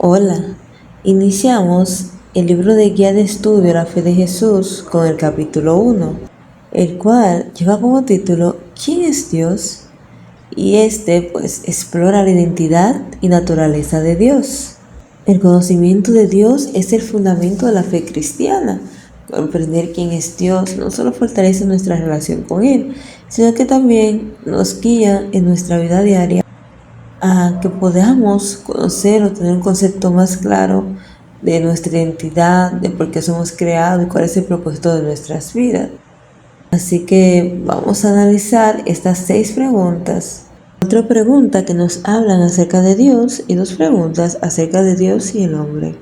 Hola, iniciamos el libro de guía de estudio a la fe de Jesús con el capítulo 1, el cual lleva como título ¿Quién es Dios? Y explora la identidad y naturaleza de Dios. El conocimiento de Dios es el fundamento de la fe cristiana. Comprender quién es Dios no solo fortalece nuestra relación con Él, sino que también nos guía en nuestra vida diaria a que podamos conocer o tener un concepto más claro de nuestra identidad, de por qué somos creados y cuál es el propósito de nuestras vidas. Así que vamos a analizar estas 6 preguntas. 4 preguntas que nos hablan acerca de Dios y 2 preguntas acerca de Dios y el hombre.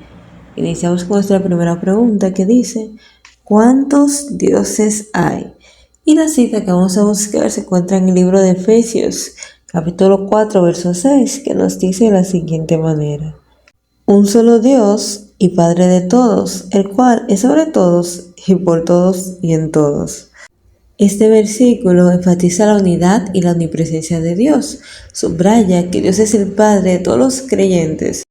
Iniciamos con nuestra primera pregunta que dice, ¿cuántos dioses hay? Y la cita que vamos a buscar se encuentra en el libro de Efesios, capítulo 4, verso 6, que nos dice de la siguiente manera. Un solo Dios y Padre de todos, el cual es sobre todos y por todos y en todos. Este versículo enfatiza la unidad y la omnipresencia de Dios. Subraya que Dios es el Padre de todos los creyentes.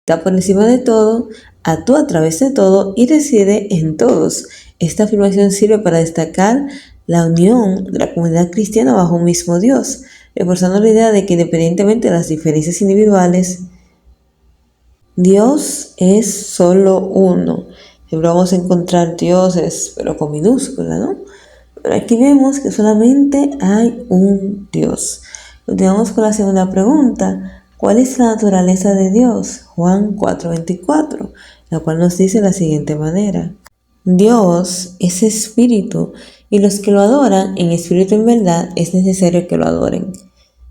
Está por encima de todo, actúa a través de todo y reside en todos. Esta afirmación sirve para destacar la unión de la comunidad cristiana bajo un mismo Dios, reforzando la idea de que independientemente de las diferencias individuales, Dios es solo uno. Siempre vamos a encontrar dioses, pero con minúscula, ¿no? Pero aquí vemos que solamente hay un Dios. Continuamos con la segunda pregunta. ¿Cuál es la naturaleza de Dios? Juan 4:24, la cual nos dice de la siguiente manera. Dios es espíritu y los que lo adoran en espíritu y en verdad es necesario que lo adoren.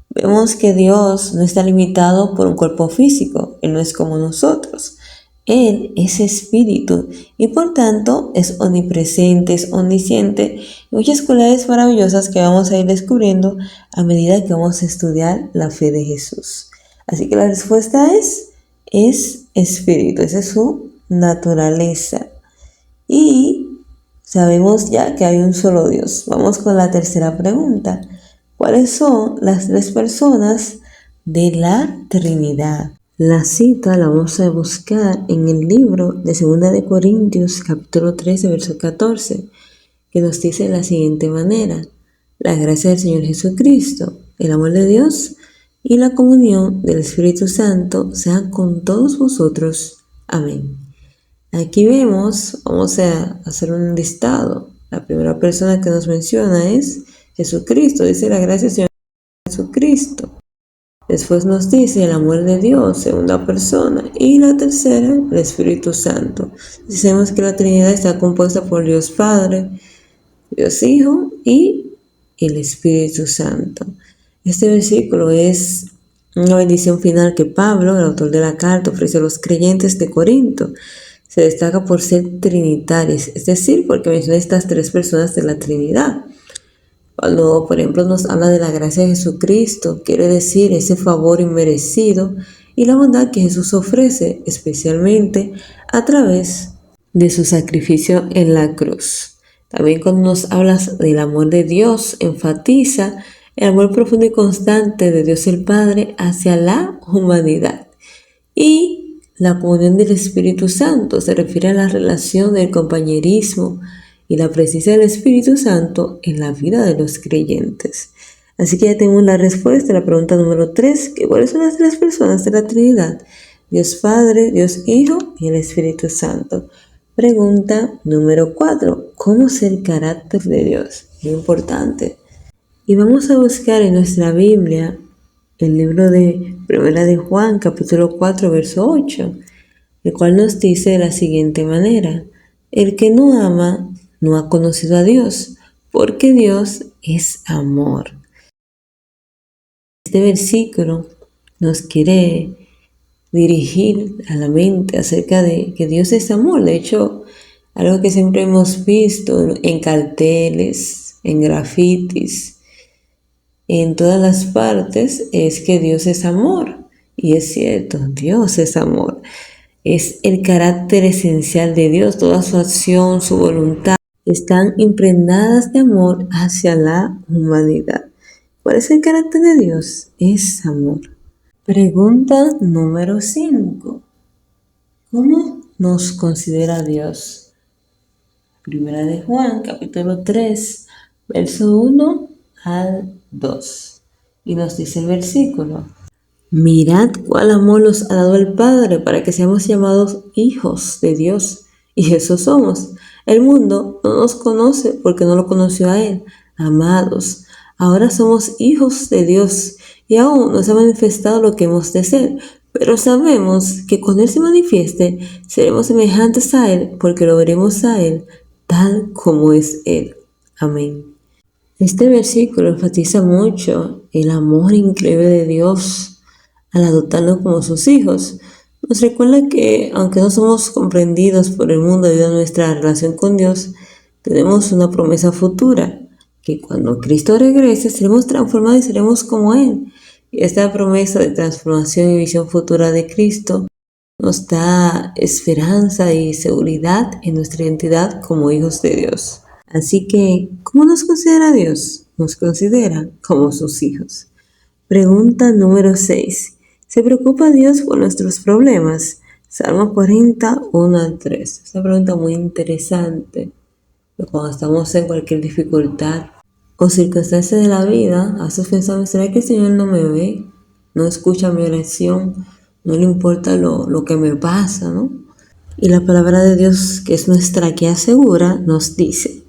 Vemos que Dios no está limitado por un cuerpo físico, Él no es como nosotros. Él es espíritu y por tanto es omnipresente, es omnisciente y muchas cualidades maravillosas que vamos a ir descubriendo a medida que vamos a estudiar la fe de Jesús. Así que la respuesta es espíritu, esa es su naturaleza. Y sabemos ya que hay un solo Dios. Vamos con la tercera pregunta. ¿Cuáles son las 3 personas de la Trinidad? La cita la vamos a buscar en el libro de 2 de Corintios, capítulo 13, verso 14, que nos dice de la siguiente manera. La gracia del Señor Jesucristo, el amor de Dios y la comunión del Espíritu Santo sean con todos vosotros. Amén. Aquí vemos, vamos a hacer un listado. La primera persona que nos menciona es Jesucristo, dice la gracia del Señor Jesucristo. Después nos dice el amor de Dios, segunda persona, y la tercera, el Espíritu Santo. Decimos que la Trinidad está compuesta por Dios Padre, Dios Hijo y el Espíritu Santo. Este versículo es una bendición final que Pablo, el autor de la carta, ofrece a los creyentes de Corinto. Se destaca por ser trinitarios, es decir, porque menciona estas 3 personas de la Trinidad. Cuando, por ejemplo, nos habla de la gracia de Jesucristo, quiere decir ese favor inmerecido y la bondad que Jesús ofrece, especialmente a través de su sacrificio en la cruz. También cuando nos habla del amor de Dios, enfatiza el amor profundo y constante de Dios el Padre hacia la humanidad. Y la comunión del Espíritu Santo se refiere a la relación del compañerismo y la presencia del Espíritu Santo en la vida de los creyentes. Así que ya tenemos la respuesta a la pregunta número 3, que ¿cuáles son las 3 personas de la Trinidad? Dios Padre, Dios Hijo y el Espíritu Santo. Pregunta número 4, ¿cómo es el carácter de Dios? Muy importante. Y vamos a buscar en nuestra Biblia el libro de Primera de Juan, capítulo 4, verso 8, el cual nos dice de la siguiente manera. El que no ama no ha conocido a Dios, porque Dios es amor. Este versículo nos quiere dirigir a la mente acerca de que Dios es amor. De hecho, algo que siempre hemos visto en carteles, en grafitis, en todas las partes, es que Dios es amor. Y es cierto, Dios es amor. Es el carácter esencial de Dios, toda su acción, su voluntad, están impregnadas de amor hacia la humanidad. ¿Cuál es el carácter de Dios? Es amor. Pregunta número 5. ¿Cómo nos considera Dios? Primera de Juan, capítulo 3, verso 1 al 2. Y nos dice el versículo: Mirad cuál amor nos ha dado el Padre para que seamos llamados hijos de Dios. Y eso somos. El mundo no nos conoce porque no lo conoció a Él. Amados, ahora somos hijos de Dios y aún no se ha manifestado lo que hemos de ser. Pero sabemos que cuando Él se manifieste, seremos semejantes a Él porque lo veremos a Él tal como es Él. Amén. Este versículo enfatiza mucho el amor increíble de Dios al adoptarnos como sus hijos. Nos recuerda que, aunque no somos comprendidos por el mundo debido a nuestra relación con Dios, tenemos una promesa futura, que cuando Cristo regrese seremos transformados y seremos como Él. Y esta promesa de transformación y visión futura de Cristo nos da esperanza y seguridad en nuestra identidad como hijos de Dios. Así que, ¿cómo nos considera Dios? Nos considera como sus hijos. Pregunta número 6. ¿Se preocupa Dios por nuestros problemas? Salmo 40, 1 al 3. Esta pregunta muy interesante. Cuando estamos en cualquier dificultad o circunstancia de la vida, a veces pensamos, ¿será que el Señor no me ve? ¿No escucha mi oración? ¿No le importa lo que me pasa, no? Y la palabra de Dios, que es nuestra guía segura, nos dice: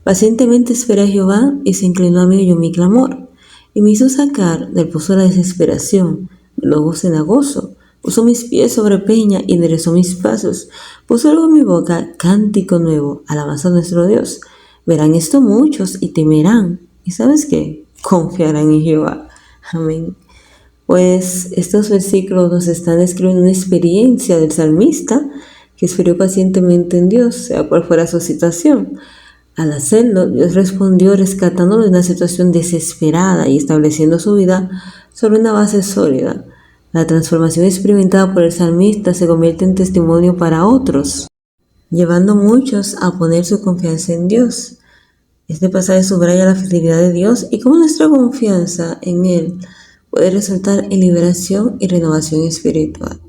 Pacientemente esperé a Jehová y se inclinó a mí y oyó mi clamor, y me hizo sacar del pozo de la desesperación, de luego cenagoso. Puso mis pies sobre peña y enderezó mis pasos. Puso luego en mi boca cántico nuevo, alabanza a nuestro Dios. Verán esto muchos y temerán. ¿Y sabes qué? Confiarán en Jehová. Amén. Pues estos versículos nos están describiendo una experiencia del salmista que esperó pacientemente en Dios, sea cual fuera su situación. Al hacerlo, Dios respondió rescatándolo de una situación desesperada y estableciendo su vida sobre una base sólida. La transformación experimentada por el salmista se convierte en testimonio para otros, llevando a muchos a poner su confianza en Dios. Este pasaje subraya la fidelidad de Dios y cómo nuestra confianza en Él puede resultar en liberación y renovación espiritual.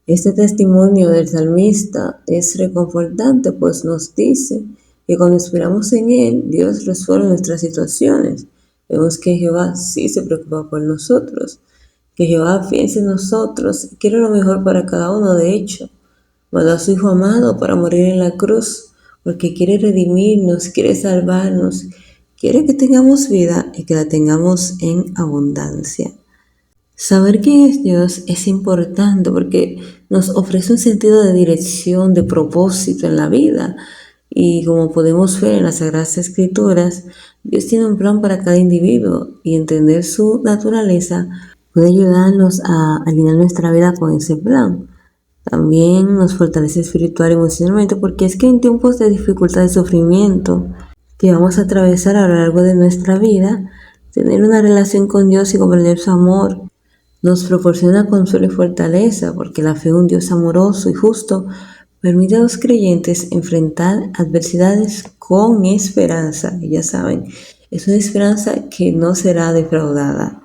Este testimonio del salmista es reconfortante, pues nos dice que cuando esperamos en Él, Dios resuelve nuestras situaciones. Vemos que Jehová sí se preocupa por nosotros, que Jehová piensa en nosotros y quiere lo mejor para cada uno. De hecho, mandó a su Hijo amado para morir en la cruz, porque quiere redimirnos, quiere salvarnos, quiere que tengamos vida y que la tengamos en abundancia. Saber quién es Dios es importante porque nos ofrece un sentido de dirección, de propósito en la vida. Y como podemos ver en las Sagradas Escrituras, Dios tiene un plan para cada individuo y entender su naturaleza puede ayudarnos a alinear nuestra vida con ese plan. También nos fortalece espiritual y emocionalmente porque es que en tiempos de dificultad y sufrimiento que vamos a atravesar a lo largo de nuestra vida, tener una relación con Dios y comprender su amor nos proporciona consuelo y fortaleza, porque la fe en un Dios amoroso y justo permite a los creyentes enfrentar adversidades con esperanza. Y ya saben, es una esperanza que no será defraudada.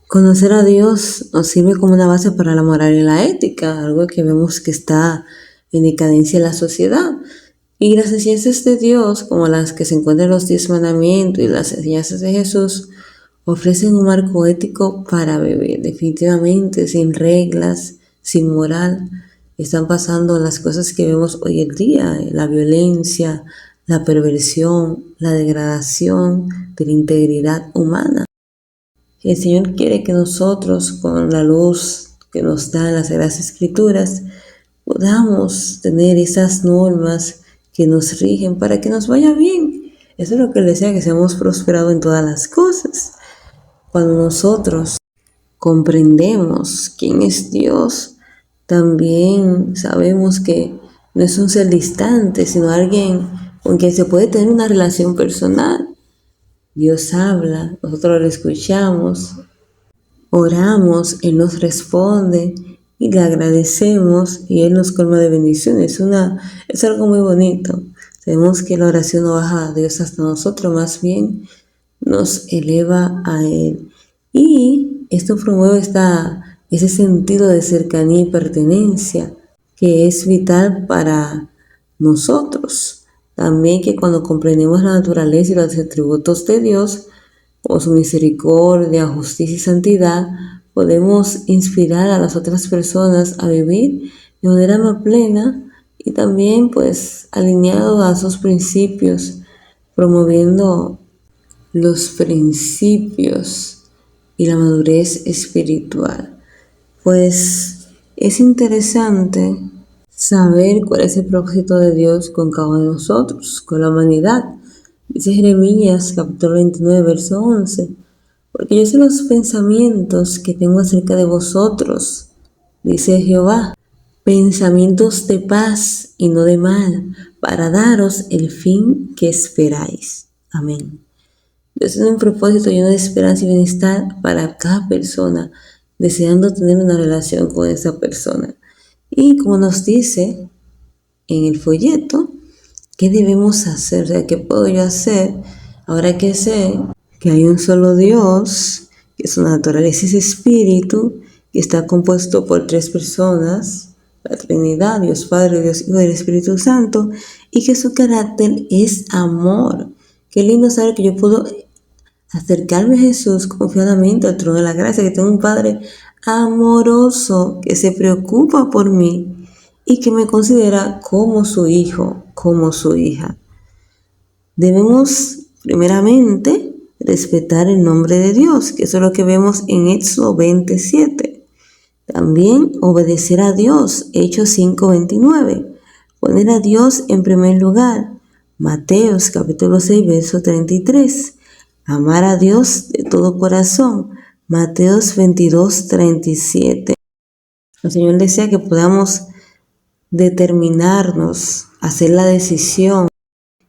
Conocer a Dios nos sirve como una base para la moral y la ética, algo que vemos que está en decadencia en la sociedad. Y las enseñanzas de Dios, como las que se encuentran en los 10 mandamientos y las enseñanzas de Jesús, ofrecen un marco ético para vivir. Definitivamente, sin reglas, sin moral, están pasando las cosas que vemos hoy en día: la violencia, la perversión, la degradación de la integridad humana. El Señor quiere que nosotros, con la luz que nos dan las Sagradas Escrituras, podamos tener esas normas que nos rigen para que nos vaya bien. Eso es lo que Él desea, que seamos prosperados en todas las cosas. Cuando nosotros comprendemos quién es Dios, también sabemos que no es un ser distante, sino alguien con quien se puede tener una relación personal. Dios habla, nosotros lo escuchamos, oramos, Él nos responde y le agradecemos y Él nos colma de bendiciones. Es algo muy bonito. Sabemos que la oración no baja a Dios hasta nosotros, más bien nos eleva a Él. Y esto promueve ese sentido de cercanía y pertenencia. que es vital para nosotros. También que cuando comprendemos la naturaleza y los atributos de Dios, como su misericordia, justicia y santidad, podemos inspirar a las otras personas a vivir de manera más plena y también pues alineado a sus principios, promoviendo los principios y la madurez espiritual. Pues es interesante saber cuál es el propósito de Dios con cada uno de nosotros, con la humanidad. Dice Jeremías capítulo 29, verso 11, porque yo sé los pensamientos que tengo acerca de vosotros, dice Jehová, pensamientos de paz y no de mal, para daros el fin que esperáis. Amén. Dios tiene un propósito lleno de esperanza y bienestar para cada persona, deseando tener una relación con esa persona. Y como nos dice en el folleto, ¿qué debemos hacer? O sea, ¿qué puedo yo hacer ahora que sé que hay un solo Dios, que su naturaleza es espíritu, que está compuesto por 3 personas, la Trinidad, Dios Padre, Dios Hijo y el Espíritu Santo, y que su carácter es amor? Qué lindo saber que yo puedo acercarme a Jesús confiadamente al trono de la gracia, que tengo un Padre amoroso que se preocupa por mí y que me considera como su hijo, como su hija. Debemos primeramente respetar el nombre de Dios, que eso es lo que vemos en Éxodo 27. También obedecer a Dios, Hechos 5:29. Poner a Dios en primer lugar, Mateos capítulo 6, verso 33. Amar a Dios de todo corazón, Mateos 22:37. El Señor desea que podamos determinarnos, hacer la decisión,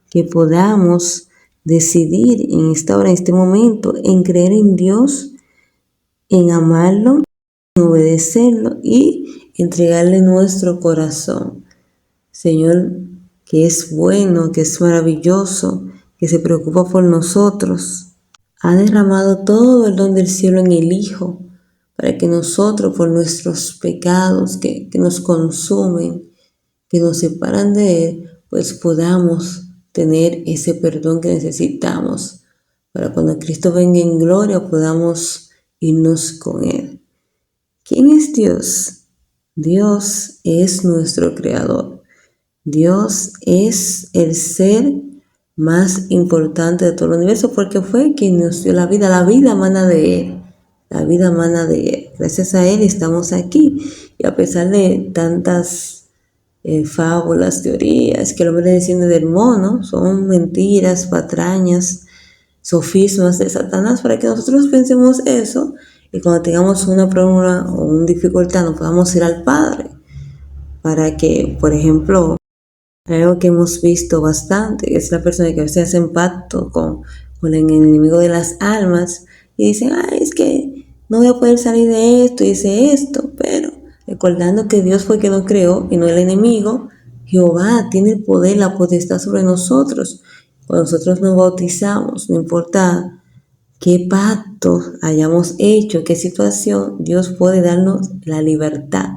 que podamos decidir en esta hora, en este momento, en creer en Dios, en amarlo, en obedecerlo y entregarle nuestro corazón. Señor, que es bueno, que es maravilloso, que se preocupa por nosotros, ha derramado todo el don del cielo en el Hijo, para que nosotros, por nuestros pecados que nos consumen, que nos separan de Él, pues podamos tener ese perdón que necesitamos, para cuando Cristo venga en gloria podamos irnos con Él. ¿Quién es Dios? Dios es nuestro Creador. Dios es el ser más importante de todo el universo porque fue quien nos dio la vida emana de Él, la vida emana de Él. Gracias a Él estamos aquí y a pesar de tantas fábulas, teorías que el hombre desciende del mono, son mentiras, patrañas, sofismas de Satanás para que nosotros pensemos eso y cuando tengamos una prueba o una dificultad no podamos ir al Padre para que, por ejemplo, algo que hemos visto bastante, que es la persona que a veces hace pacto con el enemigo de las almas y dicen, es que no voy a poder salir de esto y hice esto, pero recordando que Dios fue quien nos creó y no el enemigo, Jehová tiene el poder, la potestad sobre nosotros. Cuando nosotros nos bautizamos, no importa qué pacto hayamos hecho, qué situación, Dios puede darnos la libertad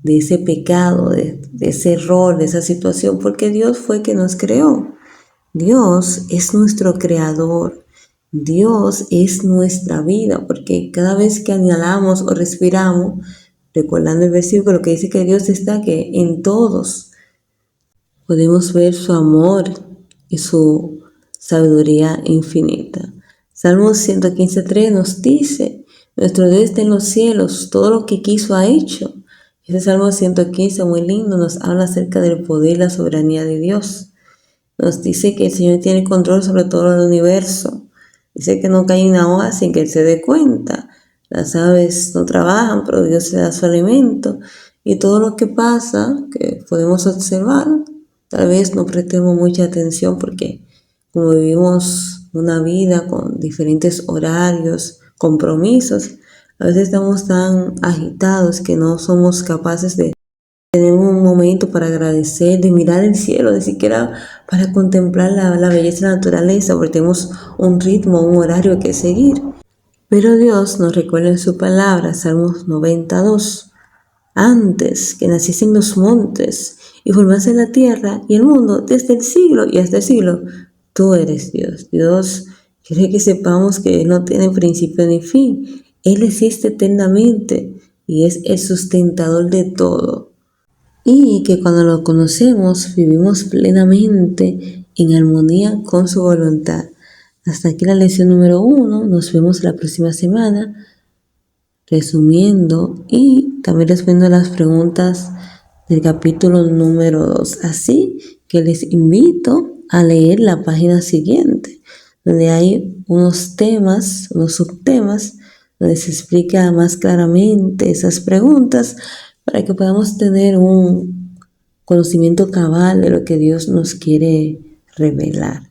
de ese pecado, de ese error, de esa situación, porque Dios fue quien nos creó. Dios es nuestro creador. Dios es nuestra vida, porque cada vez que anhelamos o respiramos, recordando el versículo que dice que Dios está que en todos podemos ver su amor y su sabiduría infinita. Salmos 115:3 nos dice, nuestro Dios está en los cielos, todo lo que quiso ha hecho. Ese Salmo 115 muy lindo nos habla acerca del poder y la soberanía de Dios. Nos dice que el Señor tiene control sobre todo el universo. Dice que no cae una hoja sin que Él se dé cuenta. Las aves no trabajan, pero Dios le da su alimento. Y todo lo que pasa, que podemos observar, tal vez no prestemos mucha atención porque como vivimos una vida con diferentes horarios, compromisos, a veces estamos tan agitados que no somos capaces de tener un momento para agradecer, de mirar el cielo, ni siquiera para contemplar la belleza de la naturaleza, porque tenemos un ritmo, un horario que seguir. Pero Dios nos recuerda en su palabra, Salmos 92, antes que naciesen los montes y formase la tierra y el mundo desde el siglo y hasta el siglo. Tú eres Dios. Dios quiere que sepamos que Él no tiene principio ni fin. Él existe eternamente y es el sustentador de todo. Y que cuando lo conocemos vivimos plenamente en armonía con su voluntad. Hasta aquí la lección número 1. Nos vemos la próxima semana resumiendo y también respondiendo a las preguntas del capítulo número 2. Así que les invito a leer la página siguiente, donde hay unos temas, unos subtemas, donde se explica más claramente esas preguntas para que podamos tener un conocimiento cabal de lo que Dios nos quiere revelar.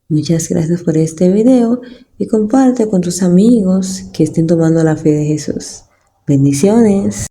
Muchas gracias por este video y comparte con tus amigos que estén tomando la fe de Jesús. Bendiciones.